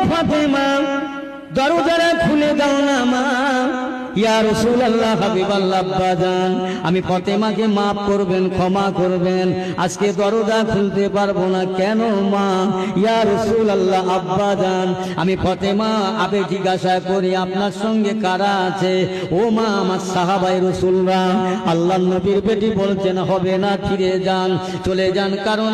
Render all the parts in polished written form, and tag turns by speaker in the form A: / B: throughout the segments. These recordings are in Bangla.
A: ফাতেমা দরজাটা খুলে দাও না মা। ইয়া রাসূলুল্লাহ, হাবিবাল্লাহ, আব্বাজান আমি ফাতেমাকে মাফ করবেন, ক্ষমা করবেন, আজকে দরজা খুলতে পারবো না। কেন মা? ইয়া রাসূলুল্লাহ, আব্বাজান আমি ফাতেমা আবে জিজ্ঞাসা করি আপনার সঙ্গে কারা আছে? ও মা, আমার সাহাবায়ে রাসূলরা। আল্লাহর নবীর বেটি বলছেন হবে না, ফিরে যান, চলে যান, কারণ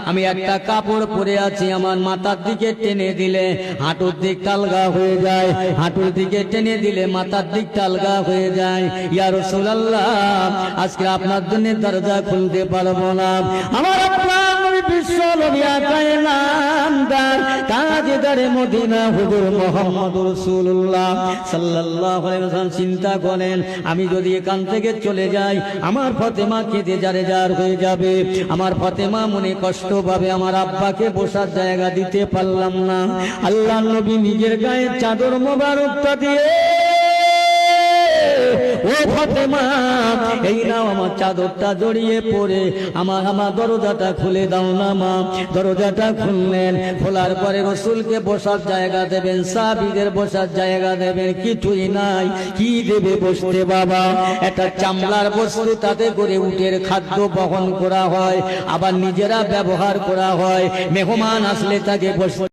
A: আমি একটা কাপড় পরে আছি, আমার মাথার দিকে টেনে দিলে হাঁটুর দিক আলগা হয়ে যায়, হাঁটুর দিকে টেনে দিলে মাথার দিক আলগা হয়ে যায়। ইয়া রাসূলুল্লাহ, আজকে আপনার জন্য দরজা খুলতে পারবো না। আমার আপনার বিশ্ব নবী আকায়ে নামদার তাজদারে মদিনা হুজুর মুহাম্মদুর রাসূলুল্লাহ সাল্লাল্লাহু আলাইহি ওয়াসাল্লাম চিন্তা করেন, আমি যদি এখান থেকে চলে যাই আমার ফাতেমা কেঁদে যারে যার হয়ে যাবে, আমার ফাতেমা মনে কষ্ট পাবে, আমার আব্বাকে বসার জায়গা দিতে পারলাম না। আল্লাহর নবী নিজের গায়ে চাদর মোবারকটা দিয়ে, ও ফাতেমা এই নাও আমার চাদরটা জড়িয়ে পড়ে আমার দরজাটা খুলে দাও না মা। দরজাটা খুললেন, খোলার পরে রাসূলকে বসার জায়গা দেবেন, সাহাবীদের বসার জায়গা দেবেন, কিছুই নাই। কি দেবে বসতে বাবা? একটা চামড়ার বস্তু, তাতে করে উটের খাদ্য বহন করা হয়, আবার নিজেরা ব্যবহার করা হয়, মেহমান আসলে তাকে বসতে